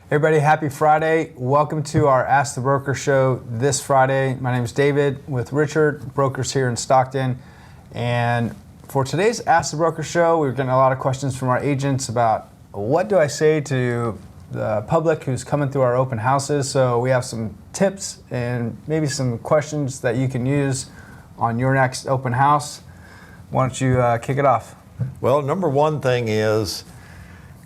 Everybody, happy Friday. Welcome to our Ask the Broker show this Friday. My name is David with Richard, brokers here in Stockton. And for today's Ask the Broker show, we're getting a lot of questions from our agents about what do I say to the public who's coming through our open houses. So we have some tips and maybe some questions that you can use on your next open house. Why don't you kick it off? Well, number one thing is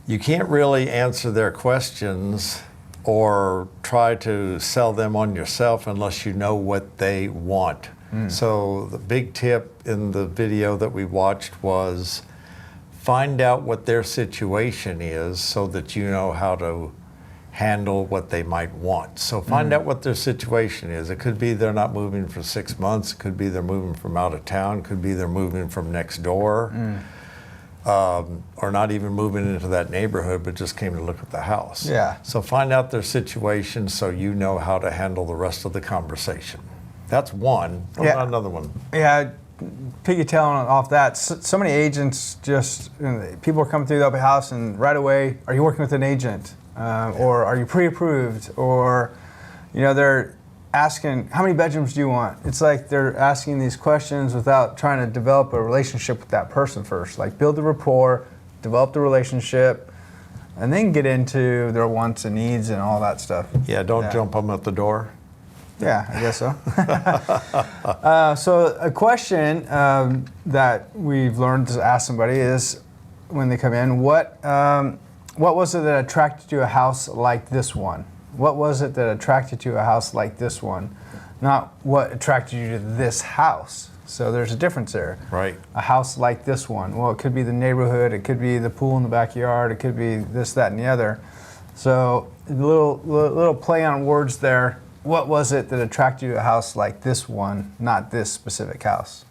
you can't really answer their questions or try to sell them on yourself unless you know what they want. So the big tip in the video that we watched was find out what their situation is so that you know how to handle what they might want. So find out what their situation is. It could be they're not moving for 6 months. It could be they're moving from out of town. It could be they're moving from next door. Or not even moving into that neighborhood, but just came to look at the house. Yeah. So find out their situation so you know how to handle the rest of the conversation. That's one. What about another one? Yeah, piggybacking off that, so many agents just, people are coming through the open house and right away, are you working with an agent? Or are you pre-approved? Or, they're asking, how many bedrooms do you want? It's like they're asking these questions without trying to develop a relationship with that person first. Like build the rapport, develop the relationship, and then get into their wants and needs and all that stuff. Yeah, don't jump them at the door. Yeah, I guess so. So a question that we've learned to ask somebody is, when they come in, what was it that attracted you to a house like this one? What was it that attracted you to a house like this one? Not what attracted you to this house. So there's a difference there. Right. A house like this one. Well, it could be the neighborhood. It could be the pool in the backyard. It could be this, that, and the other. So a little play on words there. What was it that attracted you to a house like this one, not this specific house?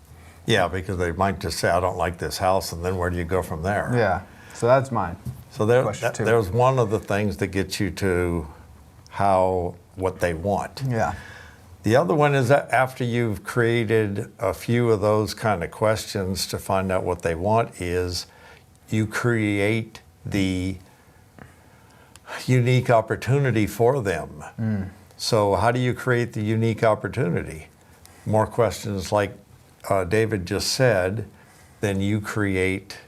Yeah, because they might just say, I don't like this house, and then where do you go from there? Yeah, so that's mine. So there's one of the things that gets you to what they want. Yeah. The other one is that after you've created a few of those kind of questions to find out what they want, is you create the unique opportunity for them. So how do you create the unique opportunity? More questions like David just said, then you create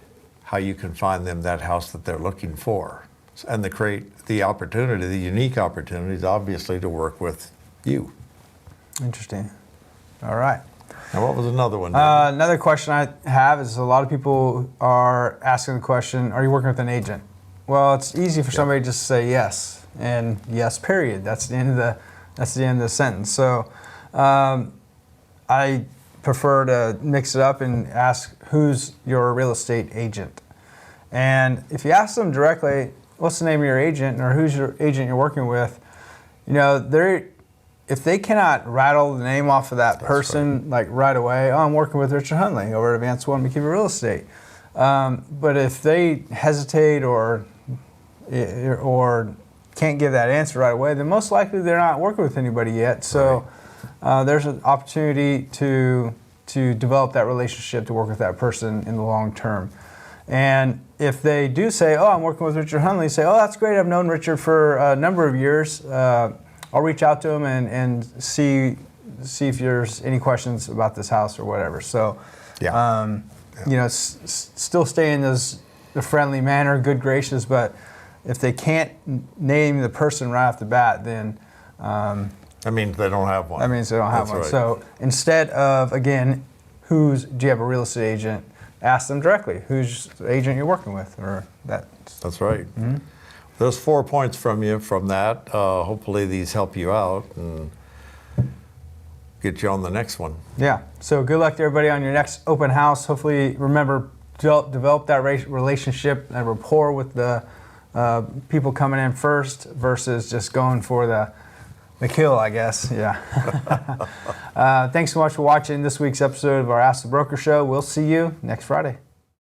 how you can find them that house that they're looking for. And create the opportunity, the unique opportunities, obviously, to work with you. Interesting. All right. Now, what was another one? Another question I have is a lot of people are asking the question, are you working with an agent? Well, it's easy for somebody just to say yes, and yes, period. That's the end of the sentence. So I prefer to mix it up and ask, who's your real estate agent? And if you ask them directly, what's the name of your agent, or who's your agent you're working with, if they cannot rattle the name off of that person like right away, I'm working with Richard Hundley over at Advanced One McKeever Real Estate. But if they hesitate or can't give that answer right away, then most likely they're not working with anybody yet. So there's an opportunity to develop that relationship, to work with that person in the long term. And if they do say, I'm working with Richard Hundley, say, that's great, I've known Richard for a number of years. I'll reach out to him and see if there's any questions about this house or whatever. So, still stay in the friendly manner, good gracious, but if they can't name the person right off the bat, then that means they don't have one. That means they don't have one. Right. So instead of, again, do you have a real estate agent? Ask them directly, who's the agent you're working with, or that. That's right. There's 4 points from you from that. Hopefully these help you out and get you on the next one. Yeah. So good luck to everybody on your next open house. Hopefully, remember, develop that relationship, that rapport with the people coming in first versus just going for the kill, I guess. Yeah. Thanks so much for watching this week's episode of our Ask the Broker show. We'll see you next Friday.